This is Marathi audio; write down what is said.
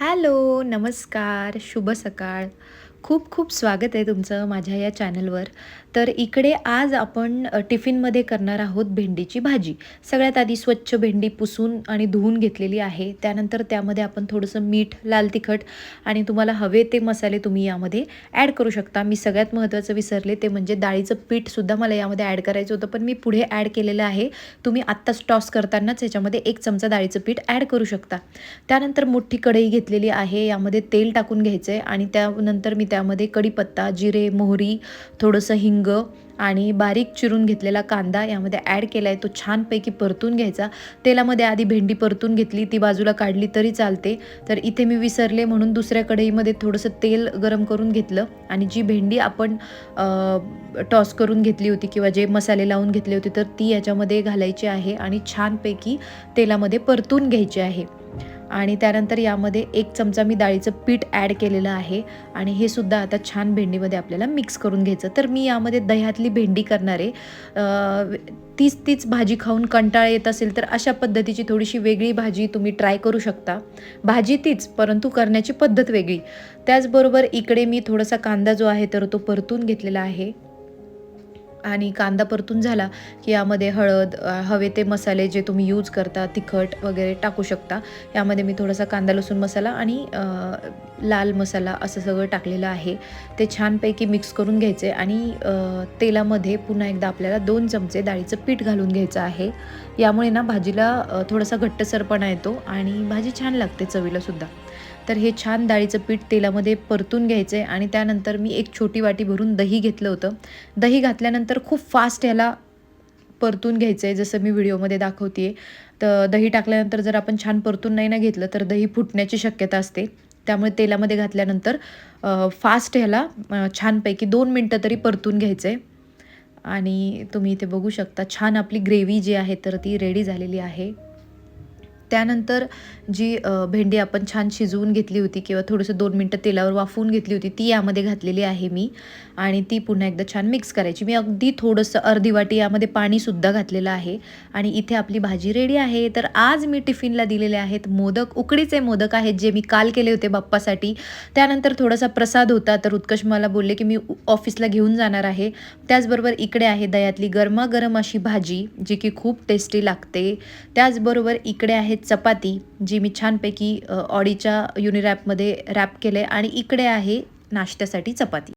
हॅलो, नमस्कार, शुभ सकाळ. खूप खूप स्वागत आहे तुमचं माझ्या या चॅनलवर. तर इकडे आज आपण टिफिनमध्ये करणार आहोत भेंडीची भाजी. सगळ्यात आधी स्वच्छ भेंडी पुसून आणि धुवून घेतलेली आहे. त्यानंतर त्यामध्ये आपण थोडंसं मीठ, लाल तिखट आणि तुम्हाला हवे ते मसाले तुम्ही यामध्ये ॲड करू शकता. मी सगळ्यात महत्त्वाचं विसरले ते म्हणजे डाळीचं पीठसुद्धा मला यामध्ये ॲड करायचं होतं, पण मी पुढे ॲड केलेलं आहे. तुम्ही आत्ताच टॉस करतानाच याच्यामध्ये 1 चमचा डाळीचं पीठ ॲड करू शकता. त्यानंतर मोठी कढई घेतलेली आहे. यामध्ये तेल टाकून घ्यायचं आहे आणि त्यानंतर मी त्यामध्ये कढीपत्ता, जिरे, मोहरी, थोडंसं हिंग आणि बारीक चिरून घेतलेला कांदा यामध्ये ॲड केला आहे. तो छानपैकी परतून घ्यायचा. तेलामध्ये आधी भेंडी परतून घेतली, ती बाजूला काढली तरी चालते. तर इथे मी विसरले म्हणून दुसऱ्या कढईमध्ये थोडंसं तेल गरम करून घेतलं आणि जी भेंडी आपण टॉस करून घेतली होती किंवा जे मसाले लावून घेतले होते तर ती याच्यामध्ये घालायची आहे आणि छानपैकी तेलामध्ये परतून घ्यायची आहे. आणि त्यानंतर यामध्ये 1 चमचा मी डाळीचं पीठ ॲड केलेलं आहे आणि हे सुद्धा आता छान भेंडीमध्ये आपल्याला मिक्स करून घ्यायचं. तर मी यामध्ये दह्यातली भेंडी करणार आहे. तीच भाजी खाऊन कंटाळा येत असेल तर अशा पद्धतीची थोडीशी वेगळी भाजी तुम्ही ट्राय करू शकता. भाजी तीच, परंतु करण्याची पद्धत वेगळी. त्याचबरोबर इकडे मी थोडासा कांदा जो आहे तर तो परतून घेतलेला आहे. आणि कांदा परतून झाला की यामध्ये हळद, हवे ते मसाले जे तुम्ही यूज करता, तिखट वगैरे टाकू शकता. यामध्ये मी थोडासा कांदा लसूण मसाला आणि लाल मसाला असं सगळं टाकलेलं आहे. ते छानपैकी मिक्स करून घ्यायचे आणि तेलामध्ये पुन्हा एकदा आपल्याला 2 चमचे डाळीचं पीठ घालून घ्यायचं आहे. यामुळे ना भाजीला थोडासा घट्टसरपणा येतो आणि भाजी छान लागते चवीलासुद्धा. तर हे छान डाळीचं पीठ तेलामध्ये परतून घ्यायचं आहे आणि त्यानंतर मी एक छोटी वाटी भरून दही घेतलं होतं. दही घातल्यानंतर खूप फास्ट ह्याला परतून घ्यायचं आहे, जसं मी व्हिडिओमध्ये दाखवते आहे. तर दही टाकल्यानंतर जर आपण छान परतून नाही ना घेतलं तर दही फुटण्याची शक्यता असते. त्यामुळे तेलामध्ये घातल्यानंतर फास्ट ह्याला छानपैकी 2 मिनटं तरी परतून घ्यायचं आहे. आणि तुम्ही इथे बघू शकता छान आपली ग्रेव्ही जी आहे तर ती रेडी झालेली आहे. त्यानंतर जी भेंडी आपण छान शिजवून घेतली होती किंवा थोडंसं 2 मिनटं तेलावर वाफवून घेतली होती ती यामध्ये घातलेली आहे मी आणि ती पुन्हा एकदा छान मिक्स करायची. मी अगदी थोडंसं अर्धी वाटी यामध्ये पाणीसुद्धा घातलेलं आहे आणि इथे आपली भाजी रेडी आहे. तर आज मी टिफिनला दिलेले आहेत मोदक, उकडीचे मोदक आहेत जे मी काल केले होते बाप्पासाठी. त्यानंतर थोडासा प्रसाद होता तर उत्कर्ष मला बोलले की मी ऑफिसला घेऊन जाणार आहे. त्याचबरोबर इकडे आहे दह्यातली गरमागरम अशी भाजी जी की खूप टेस्टी लागते. त्याचबरोबर इकडे आहे चपाती जी मी छानपैकी ऑडीच्या युनिरॅपमध्ये रॅप केले आणि इकडे आहे नाश्त्यासाठी चपाती.